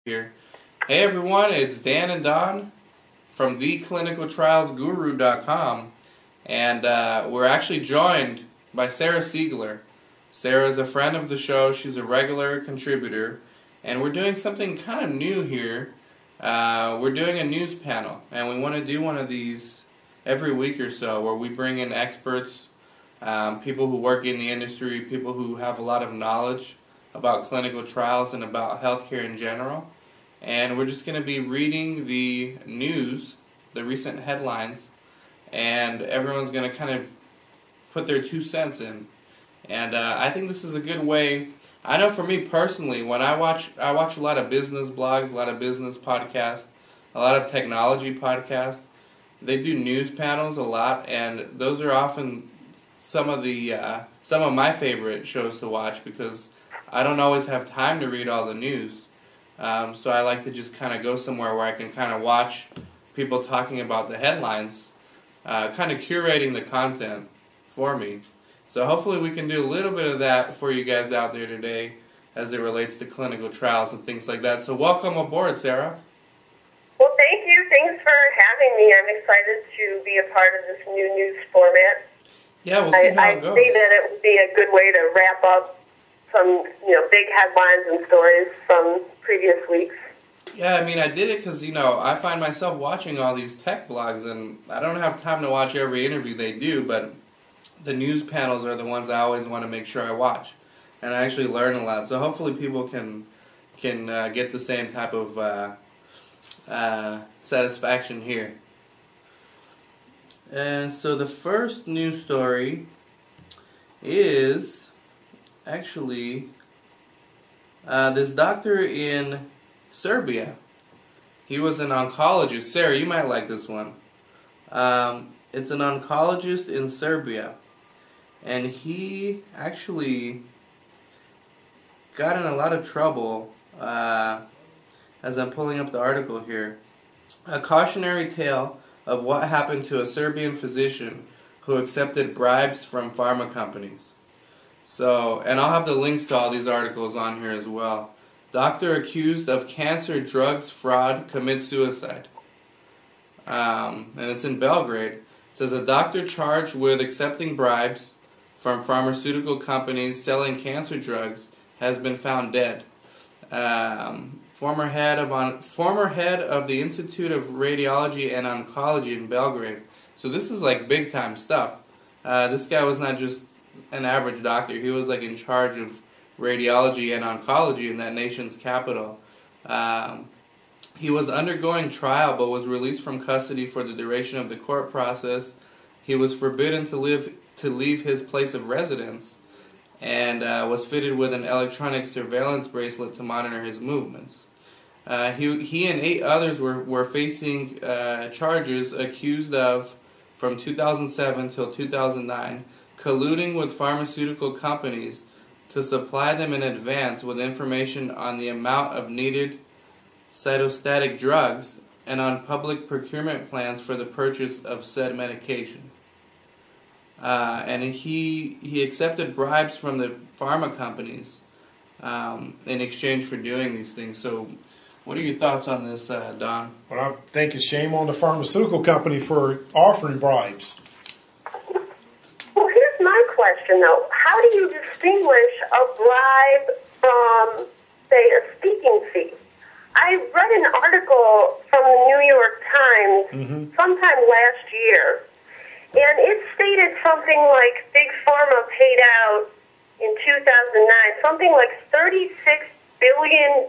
Here. Hey everyone, it's Dan and Don from theclinicaltrialsguru.com, and we're actually joined by Sara Siegler. Sara is a friend of the show. She's a regular contributor, and we're doing something kind of new here. We're doing a news panel, and we want to do one of these every week or so where we bring in experts, people who work in the industry, people who have a lot of knowledge about clinical trials and about healthcare in general. And we're just going to be reading the news, the recent headlines, and everyone's going to kind of put their 2 cents in. And I think this is a good way. I know for me personally, when I watch a lot of business blogs, a lot of business podcasts, a lot of technology podcasts. They do news panels a lot, and those are often some of my favorite shows to watch because I don't always have time to read all the news. So I like to just kind of go somewhere where I can kind of watch people talking about the headlines, kind of curating the content for me. So hopefully we can do a little bit of that for you guys out there today as it relates to clinical trials and things like that. So welcome aboard, Sara. Well, thank you. Thanks for having me. I'm excited to be a part of this new news format. Yeah, we'll see how it goes. I see that it would be a good way to wrap up some, big headlines and stories from previous weeks. Yeah, I mean, I did it because, I find myself watching all these tech blogs, and I don't have time to watch every interview they do, but the news panels are the ones I always want to make sure I watch. And I actually learn a lot. So hopefully people can get the same type of satisfaction here. And so the first news story is actually this doctor in Serbia. He was an oncologist. Sara, you might like this one. It's an oncologist in Serbia. And he actually got in a lot of trouble as I'm pulling up the article here. A cautionary tale of what happened to a Serbian physician who accepted bribes from pharma companies. So, and I'll have the links to all these articles on here as well. Doctor accused of cancer drugs fraud commits suicide. And it's in Belgrade. It says a doctor charged with accepting bribes from pharmaceutical companies selling cancer drugs has been found dead. Former head of the Institute of Radiology and Oncology in Belgrade. So this is like big time stuff. This guy was not just an average doctor. He was like in charge of radiology and oncology in that nation's capital. He was undergoing trial but was released from custody for the duration of the court process. He was forbidden to leave his place of residence and was fitted with an electronic surveillance bracelet to monitor his movements. He and 8 others were facing charges accused of, from 2007 till 2009, colluding with pharmaceutical companies to supply them in advance with information on the amount of needed cytostatic drugs and on public procurement plans for the purchase of said medication. And he accepted bribes from the pharma companies in exchange for doing these things. So what are your thoughts on this, Don? Well, I think it's shame on the pharmaceutical company for offering bribes. Well, here's my question, though. How do you distinguish a bribe from, say, a speaking fee? I read an article from the New York Times sometime last year, and it stated something like Big Pharma paid out in 2009 something like $36 billion,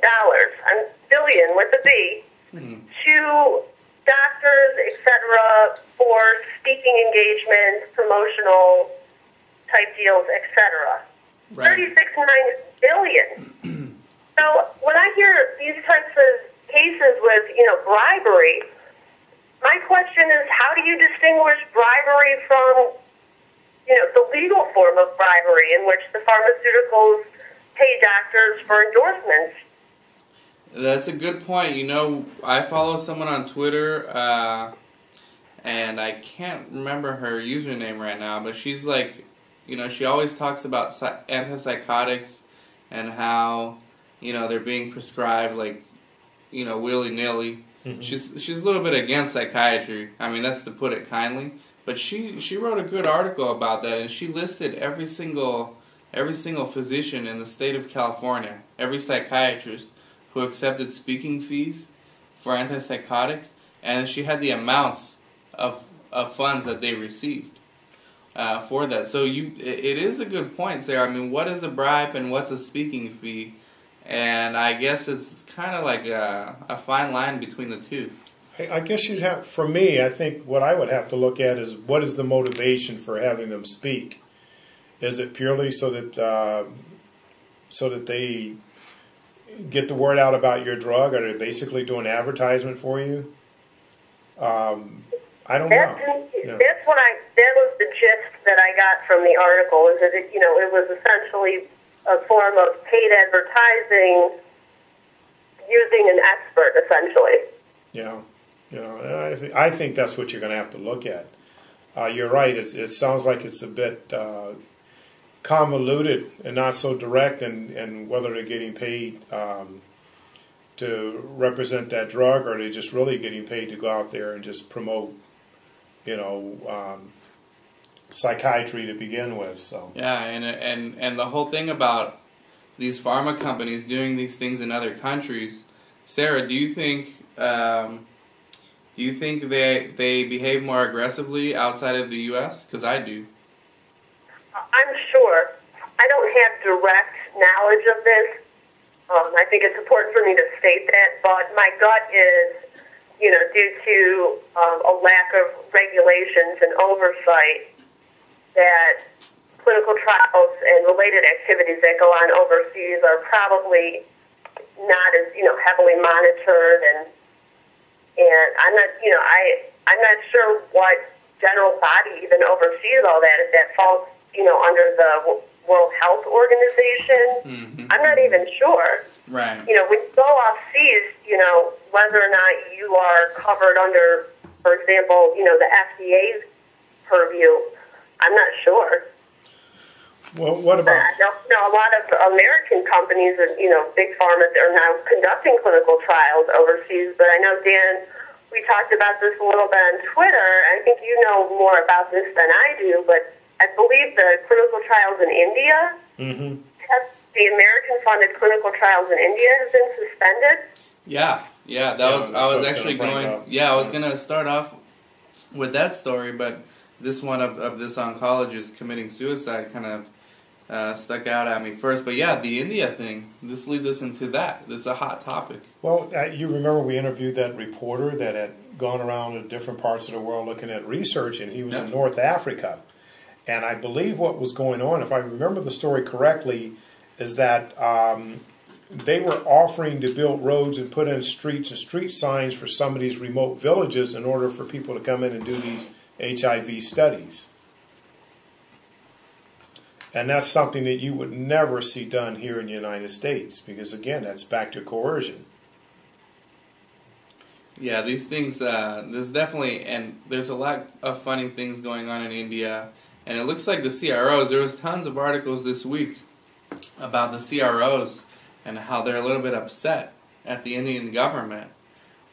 billion with a B, to doctors, etc., for speaking engagements, promotional type deals, etc. Right. $36 billion. So when I hear these types of cases with, bribery, my question is, how do you distinguish bribery from, the legal form of bribery in which the pharmaceuticals pay doctors for endorsements? That's a good point. I follow someone on Twitter, and I can't remember her username right now, but she's like, she always talks about antipsychotics and how, they're being prescribed like willy-nilly. She's a little bit against psychiatry. I mean, that's to put it kindly. But she wrote a good article about that, and she listed every single physician in the state of California, every psychiatrist who accepted speaking fees for antipsychotics, and she had the amounts of funds that they received for that. So it is a good point, Sarah. I mean, what is a bribe and what's a speaking fee? And I guess it's kind of like a fine line between the two. I guess you'd have, for me, I think what I would have to look at is what is the motivation for having them speak? Is it purely so that they get the word out about your drug? Are they basically doing advertisement for you? I don't know. Yeah. That was the gist that I got from the article, is that it was essentially a form of paid advertising using an expert, essentially. Yeah. I think that's what you're going to have to look at. You're right. It sounds like it's a bit convoluted and not so direct, and whether they're getting paid to represent that drug, or they're just really getting paid to go out there and just promote, psychiatry to begin with. So yeah, and the whole thing about these pharma companies doing these things in other countries, Sarah, do you think they behave more aggressively outside of the U.S.? Because I do. I'm sure. I don't have direct knowledge of this. I think it's important for me to state that, but my gut is, due to a lack of regulations and oversight, that clinical trials and related activities that go on overseas are probably not as, heavily monitored, and I'm not, I'm not sure what general body even oversees all that, if that falls, under the World Health Organization. Mm-hmm. I'm not even sure. Right. When you go off seas, whether or not you are covered under, for example, the FDA's purview, I'm not sure. Well, what about? I know a lot of American companies and, big pharma are now conducting clinical trials overseas, but I know, Dan, we talked about this a little bit on Twitter. I think you know more about this than I do, but I believe the clinical trials in India, the American-funded clinical trials in India have been suspended. Yeah, I was going to start off with that story, but this one of this oncologist committing suicide kind of stuck out at me first. But yeah, the India thing, this leads us into that. It's a hot topic. Well, you remember we interviewed that reporter that had gone around to different parts of the world looking at research, and he was in North Africa. And I believe what was going on, if I remember the story correctly, is that they were offering to build roads and put in streets and street signs for some of these remote villages in order for people to come in and do these HIV studies. And that's something that you would never see done here in the United States, because again, that's back to coercion. Yeah, these things, there's definitely, and there's a lot of funny things going on in India, and it looks like the CROs, there was tons of articles this week about the CROs and how they're a little bit upset at the Indian government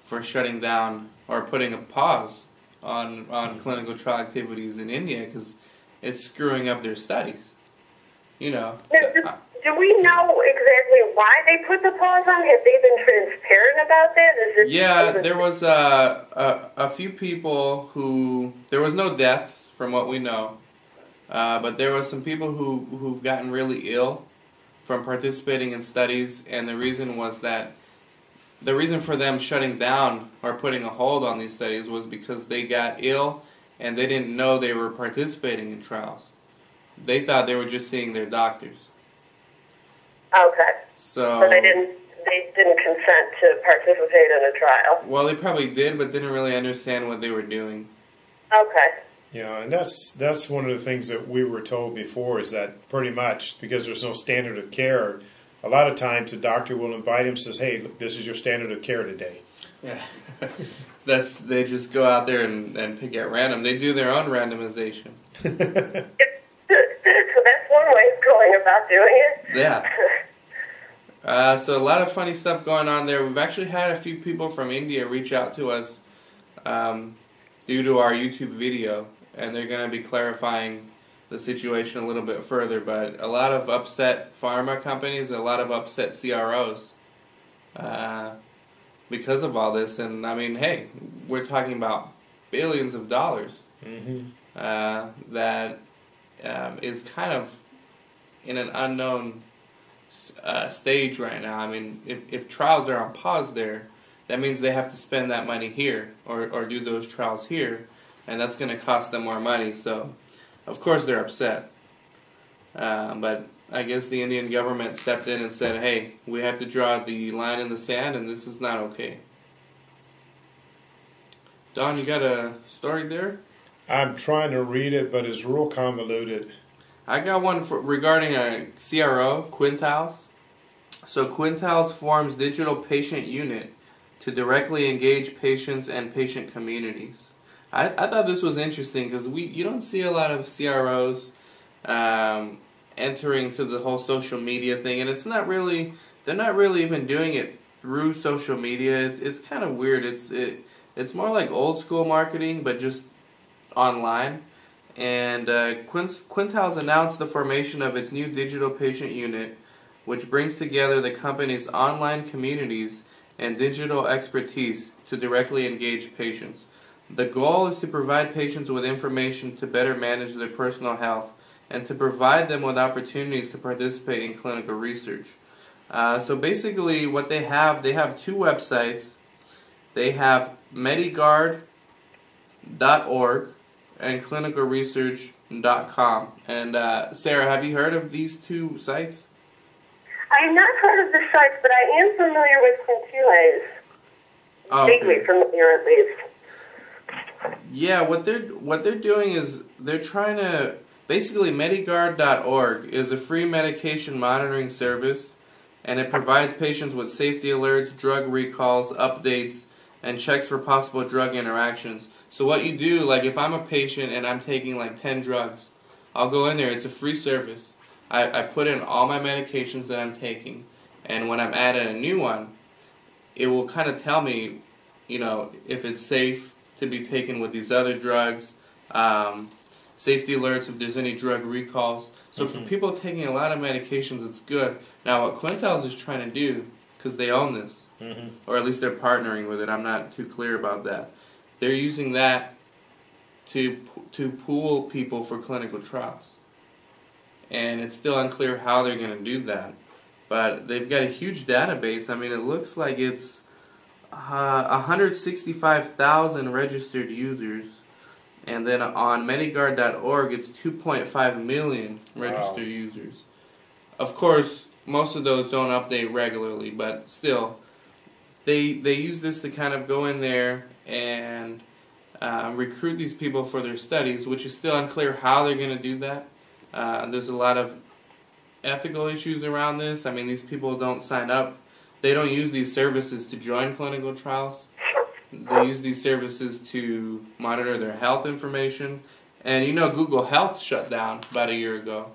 for shutting down or putting a pause on clinical trial activities in India because it's screwing up their studies. Do we know exactly why they put the pause on? Have they been transparent about that? There was a few people who, there was no deaths from what we know, but there was some people who've gotten really ill from participating in studies, and the reason for them shutting down or putting a hold on these studies was because they got ill and they didn't know they were participating in trials. They thought they were just seeing their doctors. Okay. So they didn't consent to participate in a trial. Well, they probably did, but didn't really understand what they were doing. Okay. Yeah, and that's one of the things that we were told before, is that pretty much because there's no standard of care, a lot of times the doctor will invite him and says, hey, look, this is your standard of care today. Yeah. They just go out there and pick at random. They do their own randomization. So that's one way of going about doing it. Yeah. So a lot of funny stuff going on there. We've actually had a few people from India reach out to us due to our YouTube video, and they're going to be clarifying the situation a little bit further. But a lot of upset pharma companies, a lot of upset CROs because of all this. And I mean, hey, we're talking about billions of dollars that is kind of in an unknown stage right now. I mean, if trials are on pause there, that means they have to spend that money here or do those trials here, and that's going to cost them more money. So, of course, they're upset. But I guess the Indian government stepped in and said, hey, we have to draw the line in the sand, and this is not okay. Don, you got a story there? I'm trying to read it, but it's real convoluted. I got one regarding a CRO, Quintiles. So Quintiles forms digital patient unit to directly engage patients and patient communities. I thought this was interesting because you don't see a lot of CROs entering to the whole social media thing, and they're not really even doing it through social media. It's kind of weird. It's more like old school marketing, but just online. And Quintiles announced the formation of its new digital patient unit, which brings together the company's online communities and digital expertise to directly engage patients. The goal is to provide patients with information to better manage their personal health and to provide them with opportunities to participate in clinical research. So basically what they have two websites. They have Medigard.org and clinicalresearch.com. And Sarah, have you heard of these two sites? I have not heard of the sites, but I am familiar with Quintiles. Vaguely familiar, at least. Yeah, what they're doing is they're trying to basically Medigard.org is a free medication monitoring service, and it provides patients with safety alerts, drug recalls, updates, and checks for possible drug interactions. So what you do, like if I'm a patient and I'm taking like 10 drugs, I'll go in there. It's a free service. I put in all my medications that I'm taking, and when I'm adding a new one, it will kind of tell me, if it's safe to be taken with these other drugs, safety alerts if there's any drug recalls. So for people taking a lot of medications, it's good. Now what Quintiles is trying to do, because they own this, or at least they're partnering with it, I'm not too clear about that. They're using that to pool people for clinical trials. And it's still unclear how they're going to do that. But they've got a huge database. I mean, it looks like it's 165,000 registered users. And then on Medigard.org, it's 2.5 million registered users. Of course, most of those don't update regularly, but still, they use this to kind of go in there and recruit these people for their studies, which is still unclear how they're going to do that. There's a lot of ethical issues around this. I mean, these people don't sign up. They don't use these services to join clinical trials. They use these services to monitor their health information. And Google Health shut down about a year ago.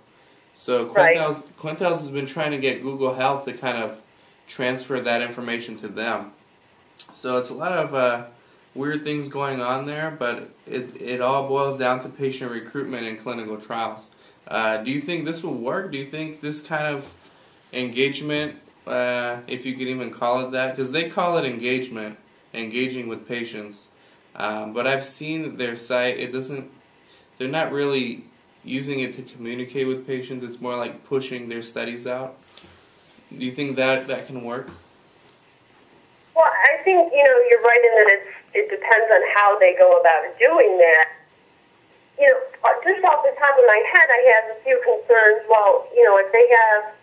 So Quintiles has been trying to get Google Health to kind of transfer that information to them. So it's a lot of weird things going on there, but it all boils down to patient recruitment in clinical trials. Do you think this will work? Do you think this kind of engagement, if you could even call it that, because they call it engagement, engaging with patients, but I've seen their site, they're not really using it to communicate with patients, it's more like pushing their studies out. Do you think that can work? Well, I think, you're right in that it depends on how they go about doing that. Just off the top of my head, I have a few concerns. Well, if they have,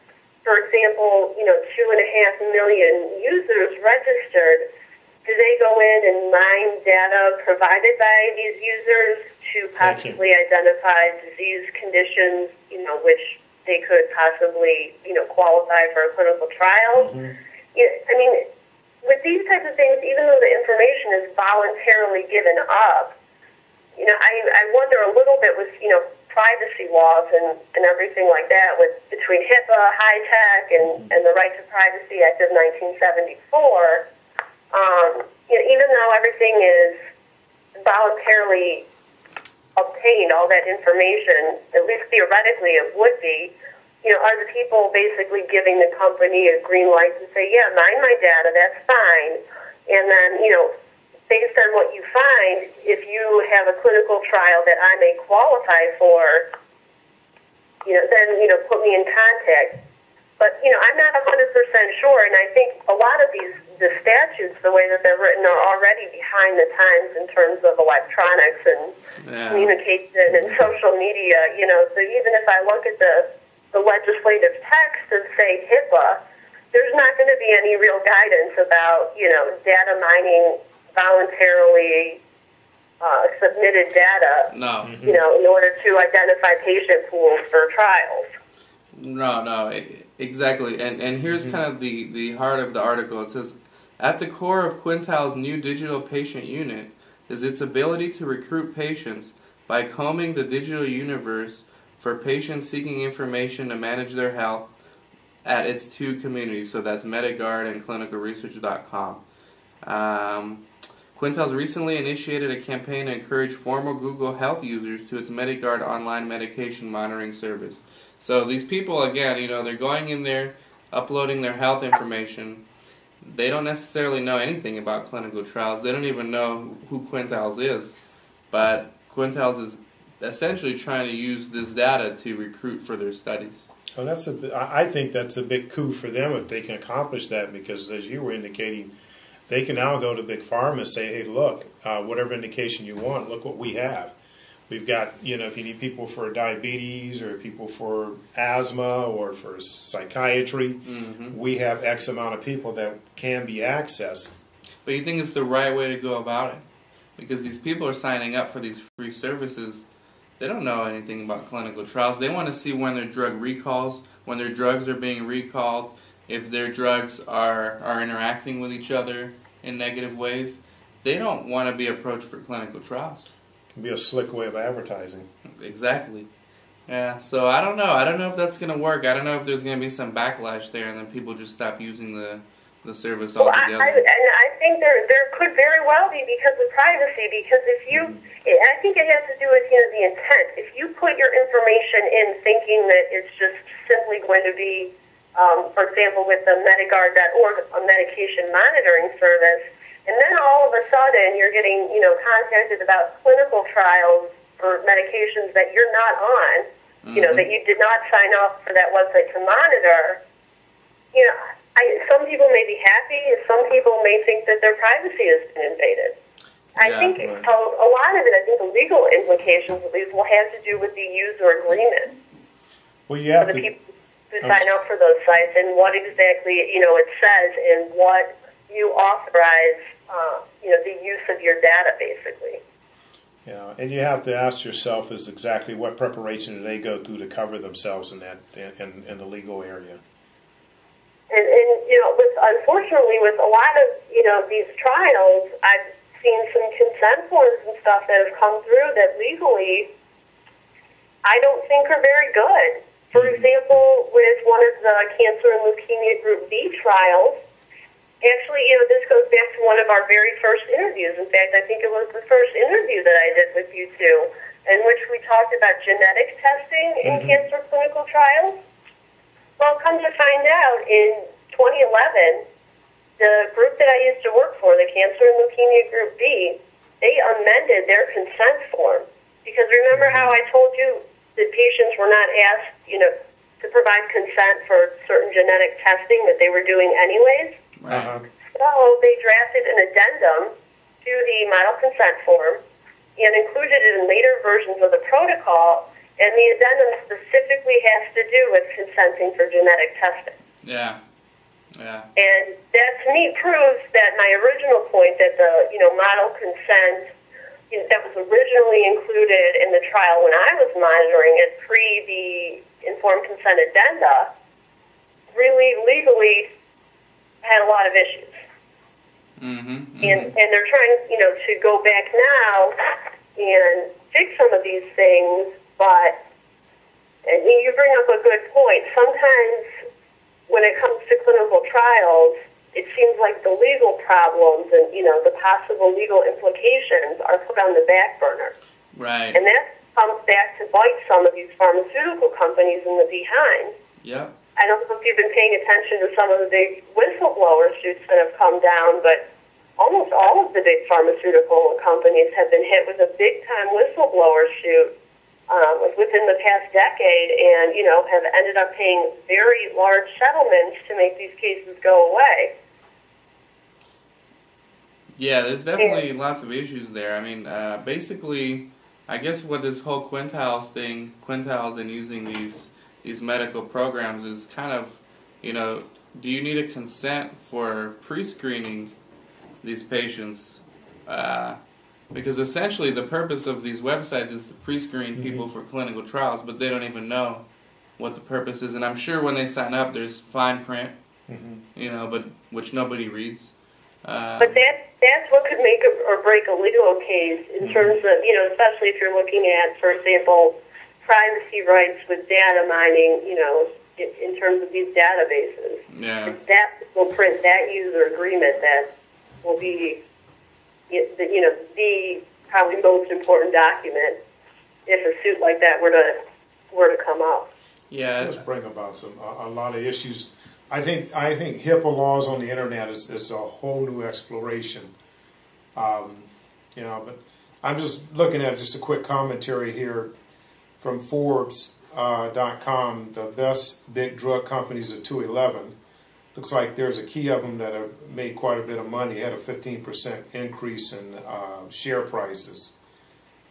for example, 2.5 million users registered, do they go in and mine data provided by these users to possibly identify disease conditions, which they could possibly, qualify for a clinical trial? I mean, with these types of things, even though the information is voluntarily given up, I wonder a little bit with, privacy laws and everything like that, with between HIPAA, high tech, and the Right to Privacy Act of 1974. Even though everything is voluntarily obtained, all that information, at least theoretically it would be, are the people basically giving the company a green light to say, yeah, mine my data, that's fine. And then, based on what you find, if you have a clinical trial that I may qualify for, then, put me in contact. But, I'm not 100% sure, and I think a lot of the statutes, the way that they're written, are already behind the times in terms of electronics and communication and social media, so even if I look at the legislative text and say HIPAA, there's not going to be any real guidance about, data mining voluntarily submitted data, no. In order to identify patient pools for trials. No, exactly. And here's kind of the heart of the article. It says, at the core of Quintile's new digital patient unit is its ability to recruit patients by combing the digital universe for patients seeking information to manage their health at its two communities. So that's MediGuard and clinicalresearch.com. Quintile's recently initiated a campaign to encourage former Google Health users to its MediGuard online medication monitoring service. So these people, again, they're going in there, uploading their health information. They don't necessarily know anything about clinical trials. They don't even know who Quintiles is. But Quintiles is essentially trying to use this data to recruit for their studies. Well, I think that's a big coup for them if they can accomplish that, because as you were indicating, they can now go to Big Pharma and say, hey, look, whatever indication you want, look what we have. We've got, if you need people for diabetes or people for asthma or for psychiatry, we have X amount of people that can be accessed. But you think it's the right way to go about it? Because these people are signing up for these free services. They don't know anything about clinical trials. They want to see when their drug recalls, when their drugs are being recalled, if their drugs are interacting with each other in negative ways. They don't want to be approached for clinical trials. It can be a slick way of advertising. Exactly. Yeah, so I don't know. I don't know if that's going to work. I don't know if there's going to be some backlash there and then people just stop using the service altogether. I think there could very well be, because of privacy, because if you, I think it has to do with the intent. If you put your information in thinking that it's just simply going to be, for example, with the MediGuard.org, a medication monitoring service, and then all of a sudden you're getting, contacted about clinical trials for medications that you're not on, that you did not sign up for that website to monitor, some people may be happy, and some people may think that their privacy has been invaded. I think a lot of it, I think the legal implications of these will have to do with the user agreement. Well, you have for the people who sign up for those sites, and what exactly, it says, and what you authorize, the use of your data, basically. Yeah, and you have to ask yourself is exactly what preparation do they go through to cover themselves in that in the legal area. And unfortunately, with a lot of, these trials, I've seen some consent forms and stuff that have come through that legally I don't think are very good. For example, with one of the Cancer and Leukemia Group B trials, actually, this goes back to one of our very first interviews. In fact, I think it was the first interview that I did with you two, in which we talked about genetic testing in cancer clinical trials. Well, come to find out, in 2011, the group that I used to work for, the Cancer and Leukemia Group B, they amended their consent form. Because remember how I told you that patients were not asked, to provide consent for certain genetic testing that they were doing anyways? So they drafted an addendum to the model consent form and included it in later versions of the protocol, and the addendum specifically has to do with consenting for genetic testing. Yeah. And that, to me, proves that my original point that the, model consent that was originally included in the trial when I was monitoring it pre the informed consent addenda really legally had a lot of issues. And they're trying, to go back now and fix some of these things, but And you bring up a good point. Sometimes when it comes to clinical trials, it seems like the legal problems and, the possible legal implications are put on the back burner. Right. And that comes back to bite some of these pharmaceutical companies in the behind. Yep. I don't know if you've been paying attention to some of the big whistleblower suits that have come down, but almost all of the big pharmaceutical companies have been hit with a big-time whistleblower suit within the past decade and, have ended up paying very large settlements to make these cases go away. Yeah, there's definitely lots of issues there. I mean, basically, I guess what this whole quintiles and using these medical programs is kind of, do you need a consent for pre-screening these patients? Because essentially the purpose of these websites is to pre-screen people for clinical trials, but they don't even know what the purpose is. And I'm sure when they sign up, there's fine print, but which nobody reads. But that's what could make or break a legal case in terms of, especially if you're looking at, for example, privacy rights with data mining, in terms of these databases. Yeah. It's that will print that user agreement that will be, the probably most important document if a suit like that were to come up. Yeah. It does bring about a lot of issues. I think HIPAA laws on the internet is a whole new exploration. But I'm just looking at just a quick commentary here from Forbes.com, the best big drug companies of 2011. Looks like there's a key of them that have made quite a bit of money, had a 15% increase in share prices.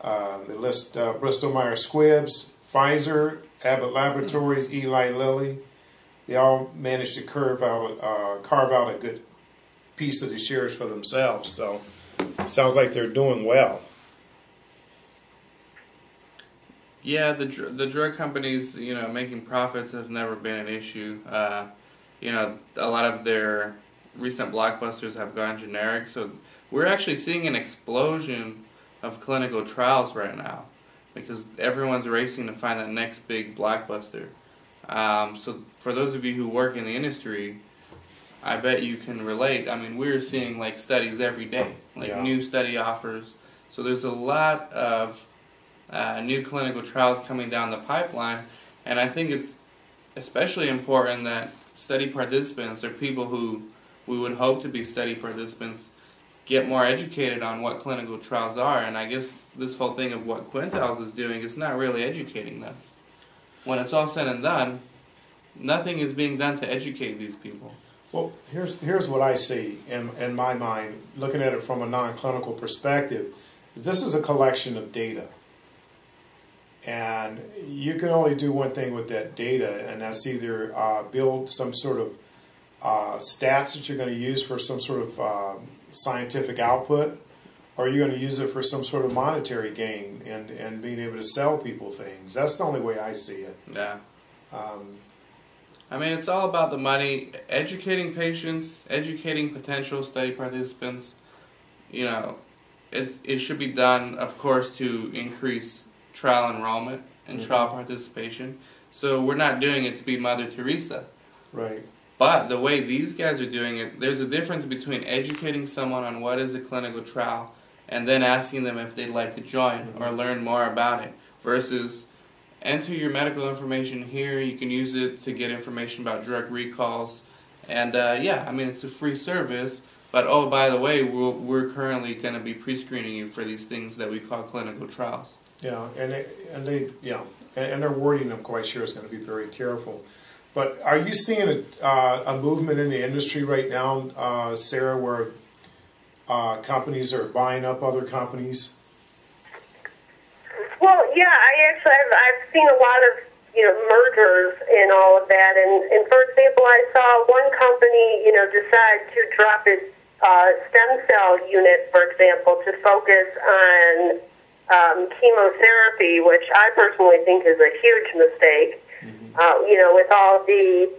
They list Bristol Myers Squibb, Pfizer, Abbott Laboratories, Eli Lilly. They all managed to carve out a good piece of the shares for themselves. So it sounds like they're doing well. Yeah, the drug companies, making profits has never been an issue. A lot of their recent blockbusters have gone generic, so we're actually seeing an explosion of clinical trials right now because everyone's racing to find that next big blockbuster. So for those of you who work in the industry, I bet you can relate. I mean, we're seeing studies every day, new study offers. So there's a lot of new clinical trials coming down the pipeline, and I think it's especially important that study participants or people who we would hope to be study participants get more educated on what clinical trials are. And I guess this whole thing of what Quintiles is doing is not really educating them. When it's all said and done, nothing is being done to educate these people. Well, here's what I see in my mind, looking at it from a non-clinical perspective. This is a collection of data. And you can only do one thing with that data, and that's either build some sort of stats that you're going to use for some sort of scientific output, or you're going to use it for some sort of monetary gain and being able to sell people things. That's the only way I see it. Yeah. I mean, it's all about the money, educating patients, educating potential study participants. It should be done, of course, to increase trial enrollment and trial participation. So we're not doing it to be Mother Teresa. Right. But the way these guys are doing it, there's a difference between educating someone on what is a clinical trial and then asking them if they'd like to join or learn more about it versus enter your medical information here. You can use it to get information about drug recalls. And it's a free service. But oh, by the way, we're currently going to be pre-screening you for these things that we call clinical trials. Yeah, and they're wording, I'm quite sure, is going to be very careful. But are you seeing a movement in the industry right now, Sarah, where companies are buying up other companies? Well, yeah, I've seen a lot of mergers and all of that. And for example, I saw one company decide to drop its stem cell unit, for example, to focus on chemotherapy, which I personally think is a huge mistake. With all the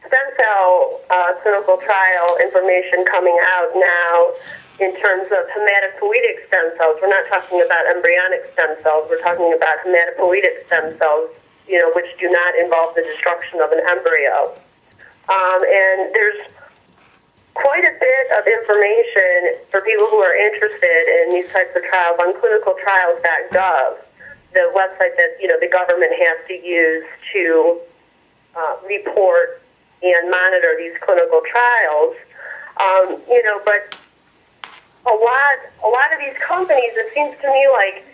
stem cell clinical trial information coming out now in terms of hematopoietic stem cells. We're not talking about embryonic stem cells. We're talking about hematopoietic stem cells which do not involve the destruction of an embryo. And there's quite a bit of information for people who are interested in these types of trials on clinicaltrials.gov, the website that the government has to use to report and monitor these clinical trials. But a lot of these companies, it seems to me like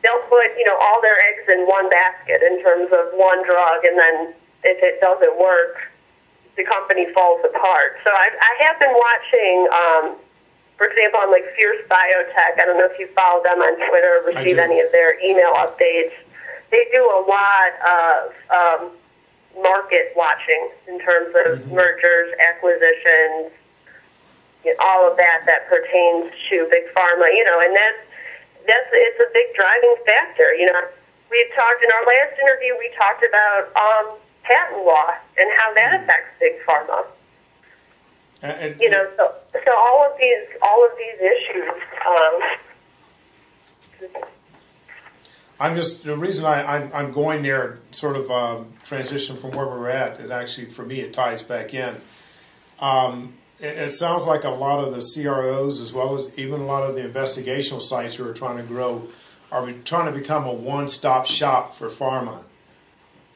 they'll put all their eggs in one basket in terms of one drug, and then if it doesn't work, the company falls apart. So I have been watching, for example, on like Fierce Biotech. I don't know if you follow them on Twitter or receive any of their email updates. They do a lot of market watching in terms of mergers, acquisitions, all of that pertains to big pharma. And it's a big driving factor. We talked in our last interview. We talked about patent law and how that affects big pharma. So all of these issues. The reason I'm going there, sort of transition from where we're at. It actually, for me, it ties back in. It sounds like a lot of the CROs, as well as even a lot of the investigational sites who are trying to grow, are trying to become a one-stop shop for pharma.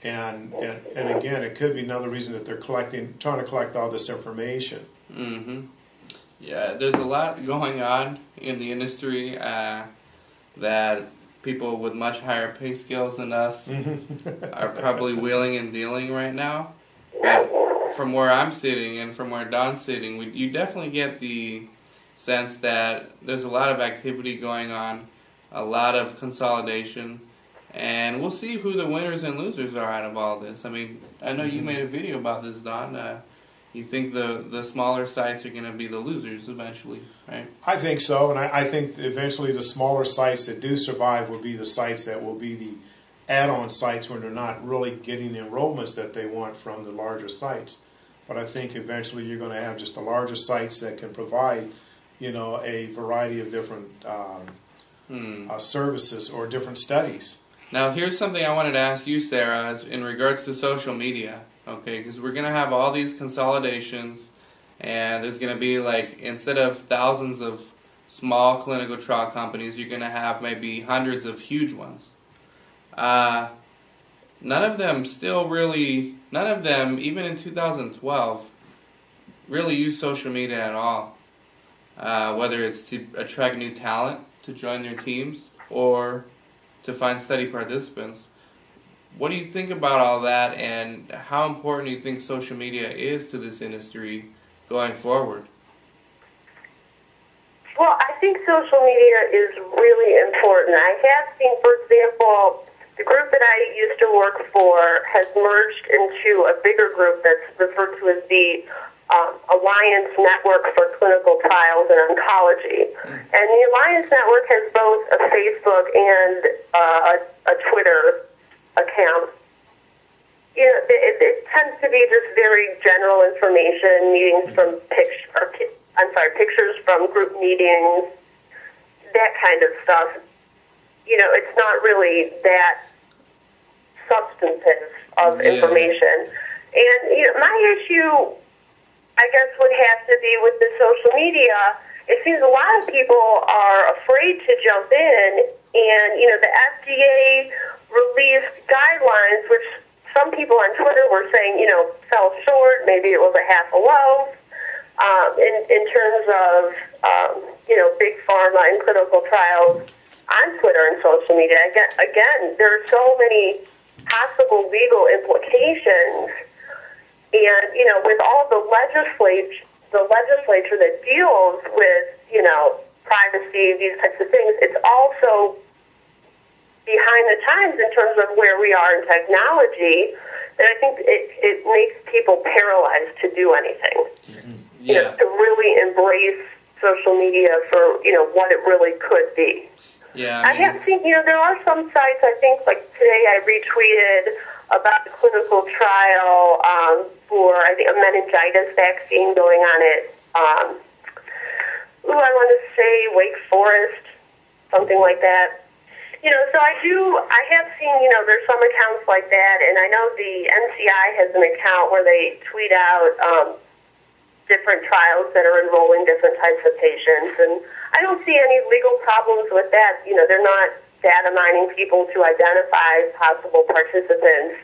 And again, it could be another reason that they're trying to collect all this information. Mm-hmm. Yeah, there's a lot going on in the industry that people with much higher pay scales than us are probably wheeling and dealing right now. But from where I'm sitting and from where Don's sitting, you definitely get the sense that there's a lot of activity going on, a lot of consolidation, and we'll see who the winners and losers are out of all this. I mean, I know you made a video about this, Don. You think the smaller sites are going to be the losers eventually, right? I think so, and I think eventually the smaller sites that do survive will be the sites that will be the add-on sites when they're not really getting the enrollments that they want from the larger sites. But I think eventually you're going to have just the larger sites that can provide, a variety of different services or different studies. Now, here's something I wanted to ask you, Sarah, in regards to social media. Okay, because we're going to have all these consolidations, and there's going to be, like, instead of thousands of small clinical trial companies, you're going to have maybe hundreds of huge ones. None of them, even in 2012, really use social media at all. Whether it's to attract new talent to join their teams or to find study participants. What do you think about all that, and how important do you think social media is to this industry going forward? Well, I think social media is really important. I have seen, for example, the group that I used to work for has merged into a bigger group that's referred to as the Alliance Network for Clinical Trials in Oncology. And the Alliance Network has both a Facebook and a Twitter account. It tends to be just very general information, meetings from pictures from group meetings, that kind of stuff. It's not really that substantive of information. And my issue, I guess, would have to be with the social media. It seems a lot of people are afraid to jump in, and the FDA released guidelines, which some people on Twitter were saying, fell short. Maybe it was a half a loaf in terms of, big pharma and clinical trials on Twitter and social media. Again, there are so many possible legal implications, and with all the legislature that deals with privacy, these types of things, it's also behind the times in terms of where we are in technology, that I think it makes people paralyzed to do anything. To really embrace social media for what it really could be. Yeah, I have seen there are some sites, I think, like today I retweeted about the clinical trial for I think a meningitis vaccine going on at I want to say Wake Forest, something like that. So I have seen, there's some accounts like that, and I know the NCI has an account where they tweet out different trials that are enrolling different types of patients, and I don't see any legal problems with that. They're not data mining people to identify possible participants.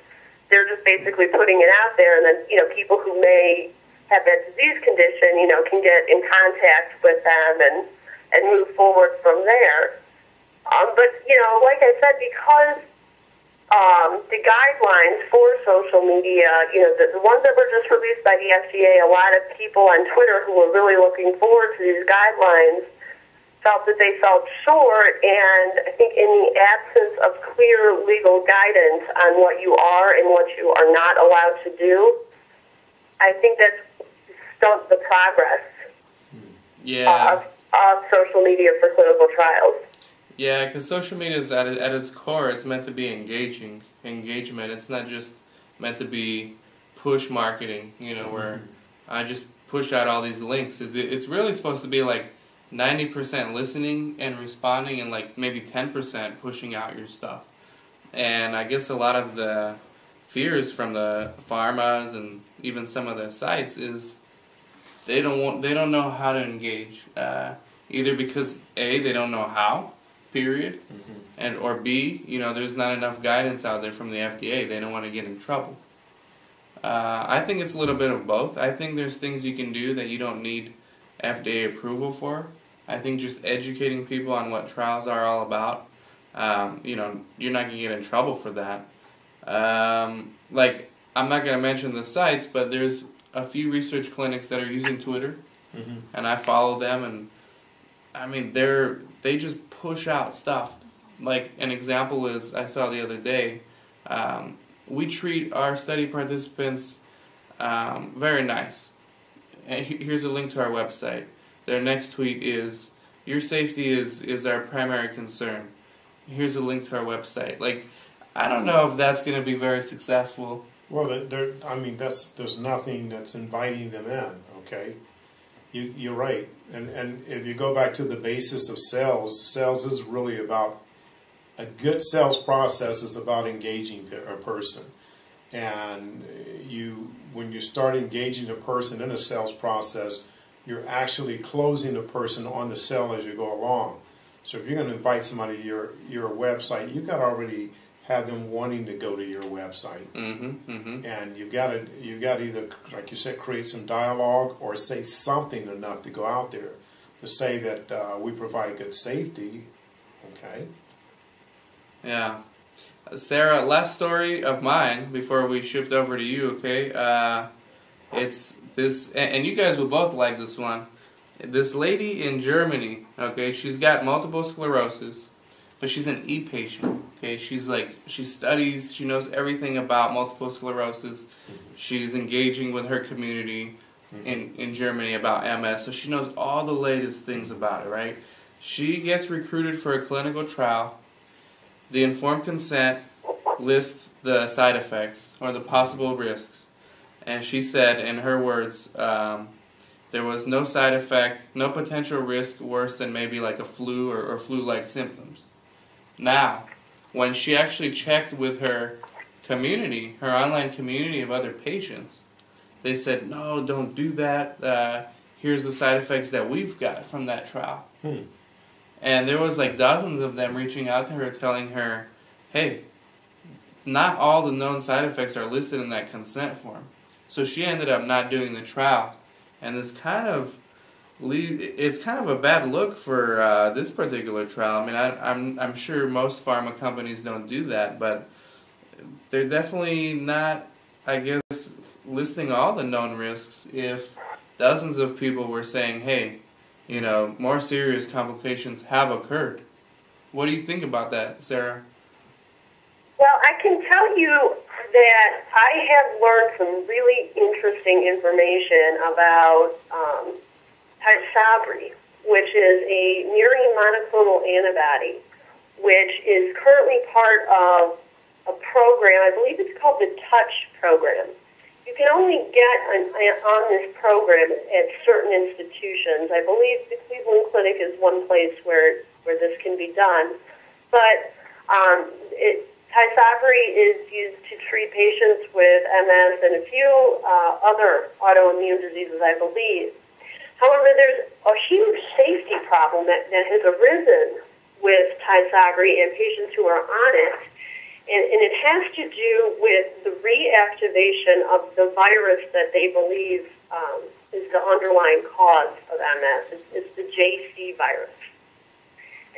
They're just basically putting it out there, and then, people who may have that disease condition, can get in contact with them and move forward from there. But, like I said, because the guidelines for social media, the ones that were just released by the FDA, a lot of people on Twitter who were really looking forward to these guidelines felt that they fell short, and I think in the absence of clear legal guidance on what you are and what you are not allowed to do, I think that's stumped the progress of social media for clinical trials. Yeah, because social media is at its core, it's meant to be engagement. It's not just meant to be push marketing, where I just push out all these links. It's really supposed to be like 90% listening and responding, and like maybe 10% pushing out your stuff. And I guess a lot of the fears from the pharmas and even some of the sites is they don't know how to engage. Either because A, they don't know how, period, and or B, there's not enough guidance out there from the FDA. They don't want to get in trouble. I think it's a little bit of both. I think there's things you can do that you don't need FDA approval for. I think just educating people on what trials are all about, you're not going to get in trouble for that. I'm not going to mention the sites, but there's a few research clinics that are using Twitter, and I follow them, and I mean, they just push out stuff. Like, an example is, I saw the other day, we treat our study participants very nice. And here's a link to our website. Their next tweet is, your safety is our primary concern. Here's a link to our website. Like, I don't know if that's going to be very successful. Well, there's nothing that's inviting them in, okay? You're right. And if you go back to the basis of sales is really about, a good sales process is about engaging a person. And when you start engaging a person in a sales process, you're actually closing the person on the sale as you go along. So if you're going to invite somebody to your website, you've got to already have them wanting to go to your website. And you've got to either, like you said, create some dialogue or say something enough to go out there to say that we provide good safety. Okay. Yeah. Sarah, last story of mine before we shift over to you, okay? It's this, and you guys will both like this one. This lady in Germany, okay, she's got multiple sclerosis, but she's an e-patient, okay? She studies, she knows everything about multiple sclerosis. She's engaging with her community in Germany about MS, so she knows all the latest things about it, right? She gets recruited for a clinical trial. The informed consent lists the side effects or the possible risks. And she said, in her words, there was no side effect, no potential risk worse than maybe like a flu or flu-like symptoms. Now, when she actually checked with her community, her online community of other patients, they said, no, don't do that. Here's the side effects that we've got from that trial. And there was like dozens of them reaching out to her telling her, hey, not all the known side effects are listed in that consent form. So she ended up not doing the trial. And it's kind of a bad look for this particular trial. I mean, I'm sure most pharma companies don't do that, but they're definitely not, I guess, listing all the known risks if dozens of people were saying, hey, more serious complications have occurred. What do you think about that, Sarah? Well, I can tell you that I have learned some really interesting information about Tysabri, which is a murine monoclonal antibody, which is currently part of a program. I believe it's called the TOUCH program. You can only get on this program at certain institutions. I believe the Cleveland Clinic is one place where this can be done. But Tysabri is used to treat patients with MS and a few other autoimmune diseases, I believe. However, there's a huge safety problem that has arisen with Tysabri and patients who are on it, and it has to do with the reactivation of the virus that they believe is the underlying cause of MS. It's the JC virus.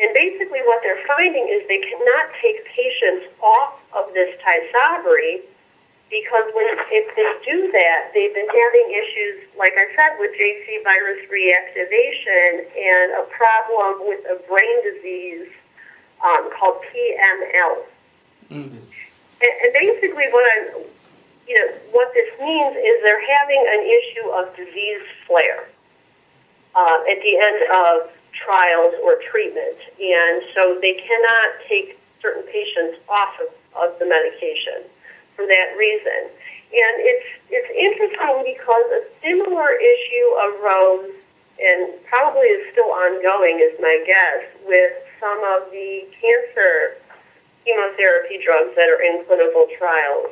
And basically what they're finding is they cannot take patients off of this Tysabri because if they do that, they've been having issues, like I said, with JC virus reactivation and a problem with a brain disease called PML. Mm-hmm. And basically what this means is they're having an issue of disease flare at the end of trials or treatment, and so they cannot take certain patients off of the medication for that reason. And it's interesting because a similar issue arose, and probably is still ongoing, is my guess, with some of the cancer chemotherapy drugs that are in clinical trials,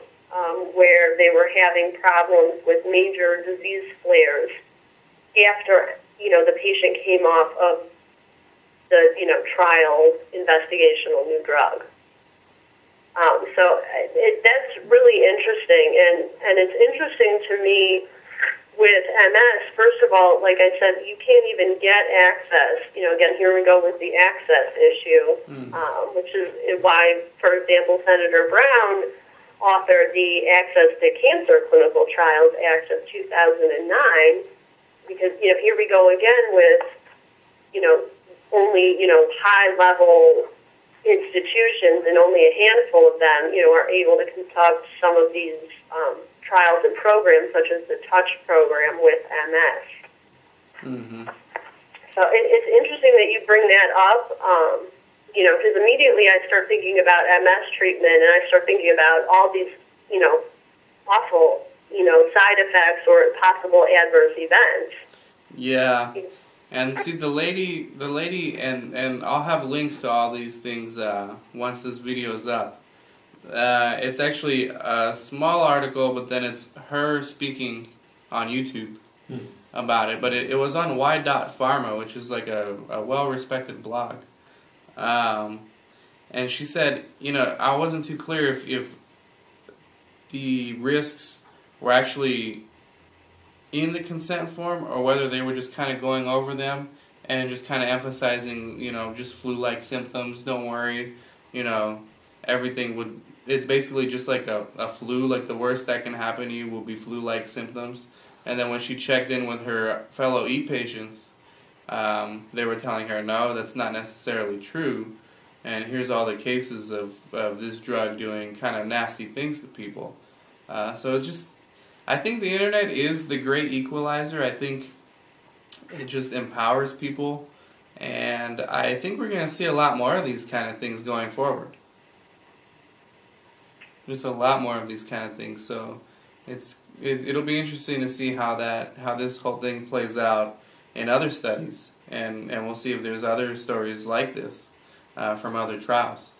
where they were having problems with major disease flares after the patient came off of the trial investigational new drug. So that's really interesting, and it's interesting to me with MS. First of all, like I said, you can't even get access. Again, here we go with the access issue, which is why, for example, Senator Brown authored the Access to Cancer Clinical Trials Act of 2009, because here we go again with only high-level institutions, and only a handful of them are able to conduct some of these trials and programs, such as the Touch program with MS. Mm-hmm. So it's interesting that you bring that up, because immediately I start thinking about MS treatment, and I start thinking about all these awful side effects or possible adverse events. Yeah. And see, the lady, and I'll have links to all these things once this video is up. It's actually a small article, but then it's her speaking on YouTube about it. But it was on Y.Pharma, which is like a well-respected blog. And she said, I wasn't too clear if the risks were actually in the consent form, or whether they were just kind of going over them and just kind of emphasizing, just flu-like symptoms, don't worry, everything it's basically just like a flu, like the worst that can happen to you will be flu-like symptoms. And then when she checked in with her fellow E patients, they were telling her, no, that's not necessarily true, and here's all the cases of this drug doing kind of nasty things to people. So it's just, I think the internet is the great equalizer. I think it just empowers people, and I think we're going to see a lot more of these kind of things going forward. Just a lot more of these kind of things. So it'll be interesting to see how this whole thing plays out in other studies, and we'll see if there's other stories like this from other trials.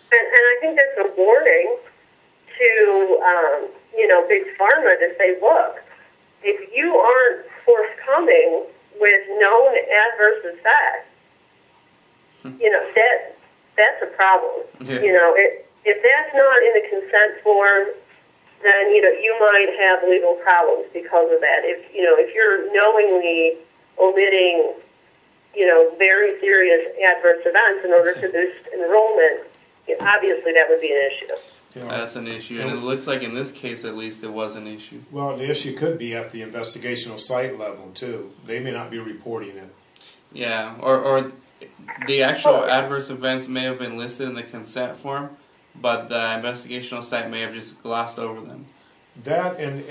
And I think that's a warning to Big Pharma to say, look, if you aren't forthcoming with known adverse effects, that's a problem. Yeah. If that's not in the consent form, then you might have legal problems because of that. If you're knowingly omitting very serious adverse events in order to boost enrollment, obviously that would be an issue. That's an issue, and it looks like in this case, at least, it was an issue. Well, the issue could be at the investigational site level, too. They may not be reporting it. Yeah, or the actual adverse events may have been listed in the consent form, but the investigational site may have just glossed over them. That, and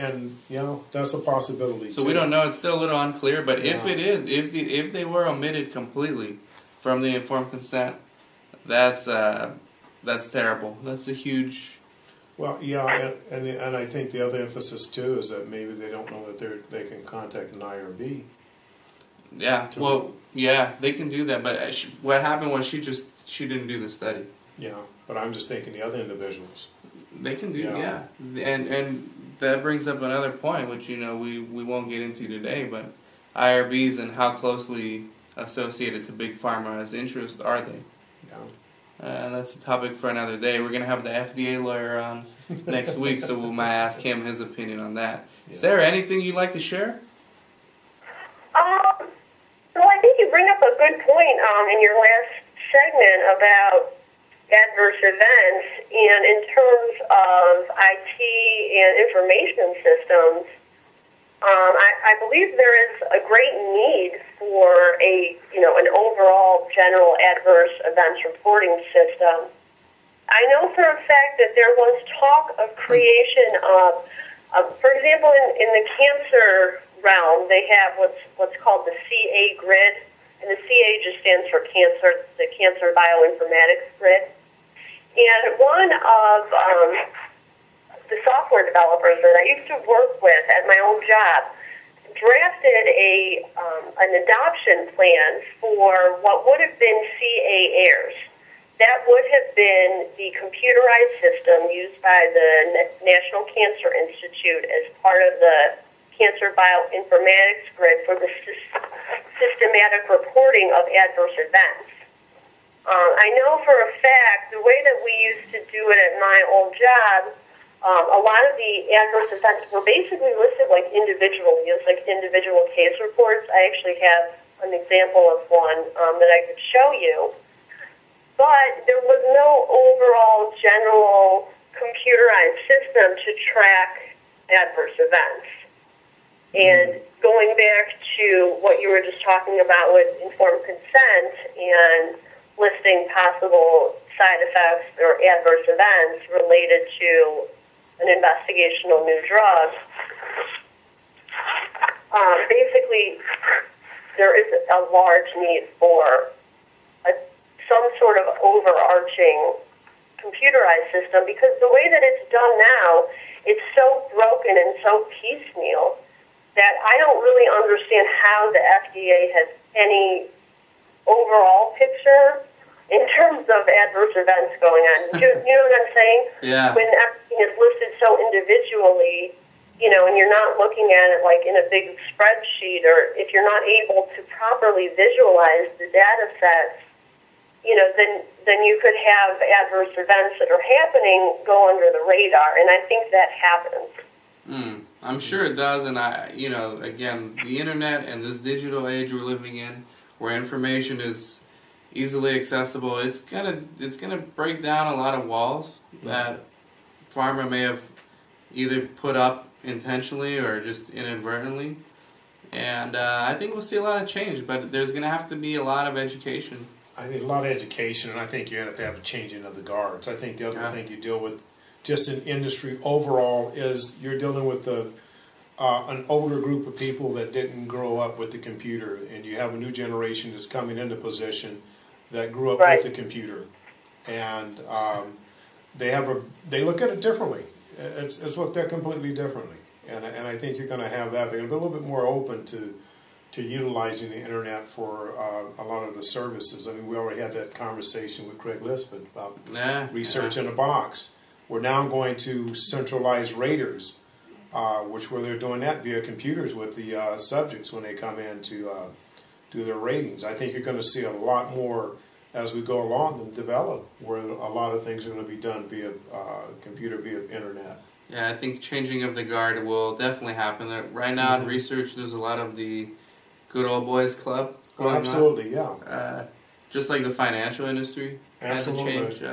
that's a possibility, So too. we don't know. It's still a little unclear, but if it is, if they were omitted completely from the informed consent, that's terrible. That's a huge... Well, yeah, and I think the other emphasis, too, is that maybe they don't know that they can contact an IRB. Yeah, well, yeah, they can do that, but what happened was she she didn't do the study. Yeah, but I'm just thinking the other individuals. They can do, yeah. And that brings up another point, which, you know, we won't get into today, but IRBs and how closely associated to Big Pharma's interest are they? Yeah. That's a topic for another day. We're going to have the FDA lawyer on next week, so we might ask him his opinion on that. Yeah. Sarah, anything you'd like to share? So I think you bring up a good point in your last segment about adverse events, and in terms of IT and information systems, I believe there is a great need for an overall general adverse events reporting system. I know for a fact that there was talk of creation of for example, in the cancer realm, they have what's called the CA grid, and the CA just stands for cancer, the Cancer Bioinformatics Grid. And one of the software developers that I used to work with at my old job drafted an adoption plan for what would have been CA heirs. That would have been the computerized system used by the National Cancer Institute as part of the Cancer Bioinformatics Grid for the systematic reporting of adverse events. I know for a fact, the way that we used to do it at my old job, a lot of the adverse events were basically listed like individually, as like individual case reports. I actually have an example of one that I could show you. But there was no overall general computerized system to track adverse events. And going back to what you were just talking about with informed consent and listing possible side effects or adverse events related to an investigational new drug, basically there is a large need for some sort of overarching computerized system, because the way that it's done now, it's so broken and so piecemeal that I don't really understand how the FDA has any overall picture in terms of adverse events going on. You know what I'm saying? Yeah. When everything is listed so individually, and you're not looking at it like in a big spreadsheet, or if you're not able to properly visualize the data sets, then you could have adverse events that are happening go under the radar, and I think that happens. I'm sure it does, and again, the internet and this digital age we're living in, where information is easily accessible, it's gonna break down a lot of walls that pharma may have either put up intentionally or just inadvertently, and I think we'll see a lot of change, but there's gonna have to be a lot of education. I think a lot of education, and I think you have to have a changing of the guards. I think the other thing you deal with just in industry overall is you're dealing with an older group of people that didn't grow up with the computer, and you have a new generation that's coming into position that grew up with the computer, and they look at it differently. It's looked at completely differently, and I think you're going to have that. They're going to be a little bit more open to utilizing the internet for a lot of the services. I mean, we already had that conversation with Craig Lisbeth about research in a box. We're now going to centralized raters, where they're doing that via computers with the subjects when they come in to do their ratings. I think you're going to see a lot more as we go along and develop, where a lot of things are going to be done via computer, via internet. Yeah, I think changing of the guard will definitely happen. Right now in research, there's a lot of the good old boys club going absolutely, on. Yeah. Just like the financial industry hasn't changed.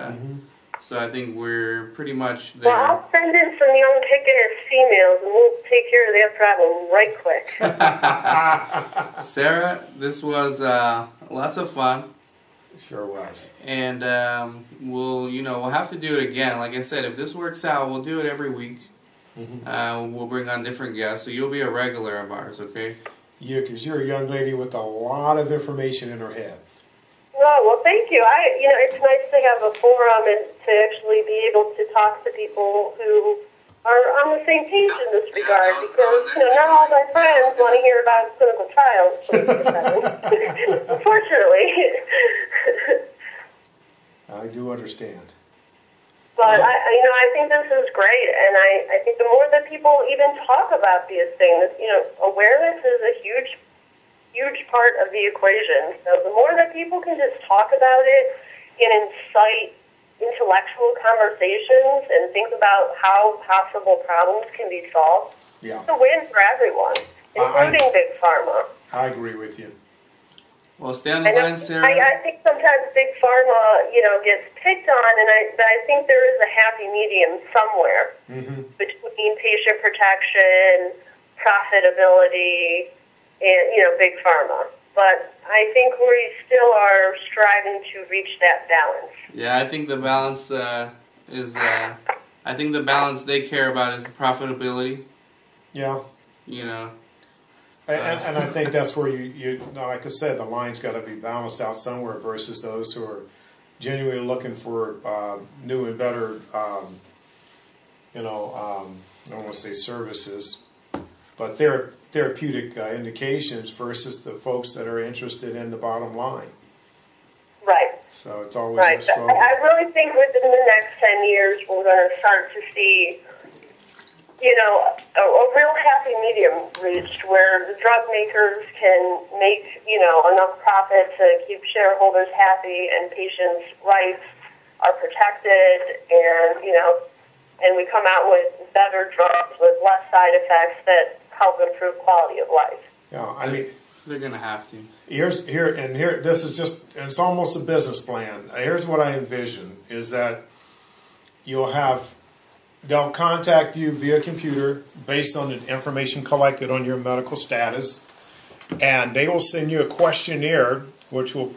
So I think we're pretty much there. Well, I'll send in some young kick-ass females, and we'll take care of that problem right quick. Sarah, this was lots of fun. Sure was. And we'll have to do it again. Like I said, if this works out, we'll do it every week. We'll bring on different guests, so you'll be a regular of ours, okay? Yeah, because you're a young lady with a lot of information in her head. Oh, well, thank you. It's nice to have a forum and to actually be able to talk to people who are on the same page in this regard, because not all my friends want to hear about clinical trials. Unfortunately. I do understand. But I think this is great, and I think the more that people even talk about these things, awareness is a huge part of the equation. So the more that people can just talk about it and incite intellectual conversations and think about how possible problems can be solved, it's a win for everyone, including Big Pharma. I agree with you. Well, stay on the line, Sarah. I think sometimes Big Pharma, gets picked on, but I think there is a happy medium somewhere between patient protection, profitability, and, Big Pharma. But I think we still are striving to reach that balance. Yeah, I think the balance I think the balance they care about is the profitability. Yeah. And I think that's where you like I said, the line's got to be balanced out somewhere versus those who are genuinely looking for new and better, I don't want to say services, but therapeutic indications versus the folks that are interested in the bottom line. Right. So it's always a struggle. I really think within the next 10 years we're going to start to see a real happy medium reached where the drug makers can make, enough profit to keep shareholders happy and patients' rights are protected and we come out with better drugs with less side effects that help improve quality of life. Yeah, I mean, they're going to have to. This is just, it's almost a business plan. Here's what I envision is that they'll contact you via computer based on the information collected on your medical status, and they will send you a questionnaire which will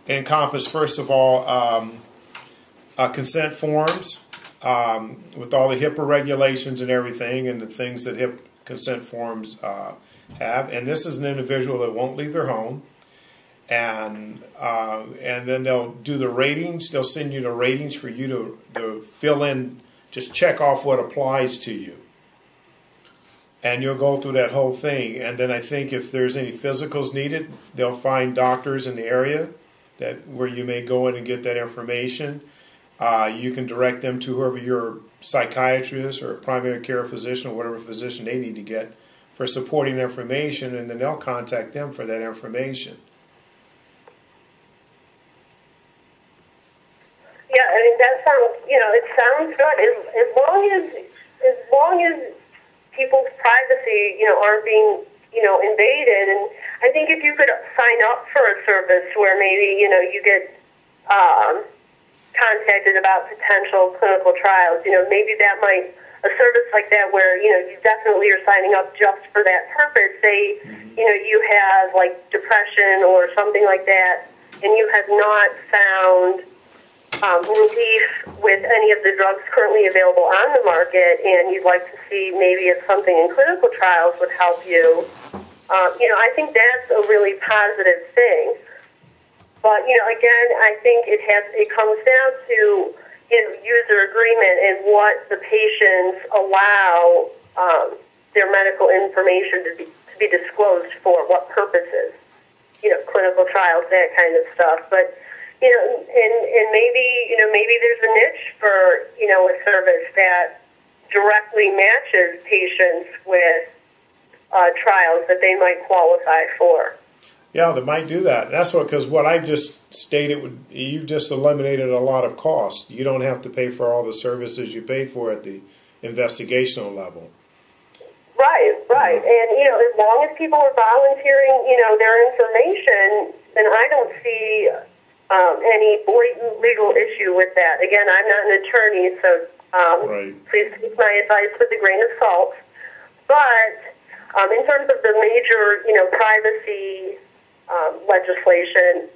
encompass, first of all, consent forms with all the HIPAA regulations and everything and the things that consent forms have. And this is an individual that won't leave their home. And then they'll do the ratings. They'll send you the ratings for you to fill in. Just check off what applies to you. And you'll go through that whole thing. And then I think if there's any physicals needed, they'll find doctors in the area where you may go in and get that information. You can direct them to whoever your psychiatrist or primary care physician or whatever physician they need to get for supporting information, and then they'll contact them for that information. Yeah, I mean that sounds, it sounds good as long as people's privacy, aren't being, invaded. And I think if you could sign up for a service where maybe, you get contacted about potential clinical trials, maybe that might, a service like that where, you definitely are signing up just for that purpose. Say, you have like depression or something like that, and you have not found relief with any of the drugs currently available on the market, and you'd like to see maybe if something in clinical trials would help you, I think that's a really positive thing. But, again, I think it comes down to user agreement and what the patients allow their medical information to be disclosed for, what purposes, clinical trials, that kind of stuff. But and maybe there's a niche for, a service that directly matches patients with trials that they might qualify for. Yeah, they might do that. That's because what I just stated, you just eliminated a lot of costs. You don't have to pay for all the services you pay for at the investigational level. Right. And, as long as people are volunteering, their information, then I don't see any blatant legal issue with that. Again, I'm not an attorney, so please take my advice with a grain of salt. But in terms of the major, privacy legislation,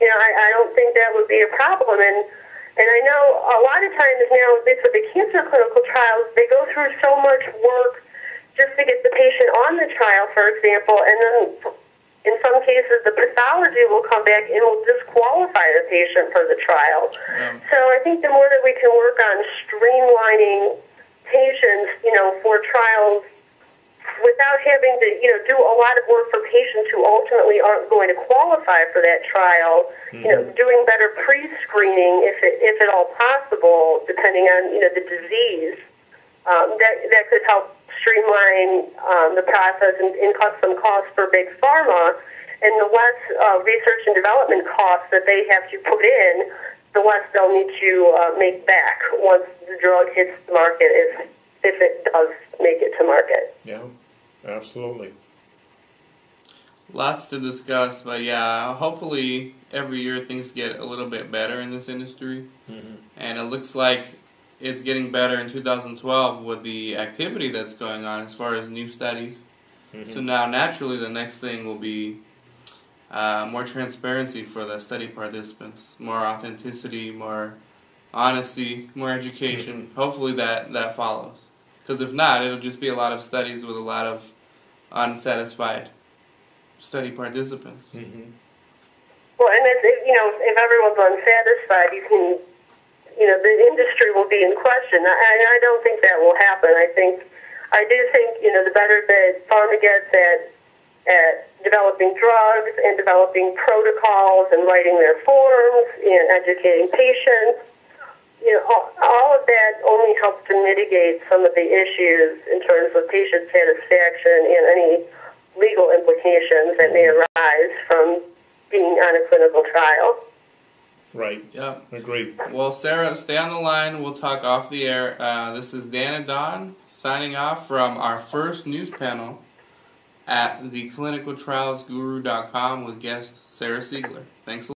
I don't think that would be a problem. And I know a lot of times now, with the cancer clinical trials, they go through so much work just to get the patient on the trial, for example, and then in some cases the pathology will come back and will disqualify the patient for the trial. So I think the more that we can work on streamlining patients, for trials without having to, do a lot of work for patients who ultimately aren't going to qualify for that trial, doing better pre-screening if at all possible, depending on, the disease, that could help streamline the process and cut some costs for big pharma. And the less research and development costs that they have to put in, the less they'll need to make back once the drug hits the market, if it does make it to market. Yeah, absolutely. Lots to discuss, but yeah, hopefully every year things get a little bit better in this industry. And it looks like it's getting better in 2012 with the activity that's going on as far as new studies. So now naturally the next thing will be more transparency for the study participants, more authenticity, more honesty, more education. Hopefully that follows. Because if not, it'll just be a lot of studies with a lot of unsatisfied study participants. Well, and if everyone's unsatisfied, the industry will be in question. I don't think that will happen. I do think, the better that pharma gets at developing drugs and developing protocols and writing their forms and educating patients, all of that only helps to mitigate some of the issues in terms of patient satisfaction and any legal implications that may arise from being on a clinical trial. Right. Yeah. Agreed. Well, Sarah, stay on the line. We'll talk off the air. This is Dan and Don signing off from our first news panel at theclinicaltrialsguru.com with guest Sara Siegler. Thanks a lot.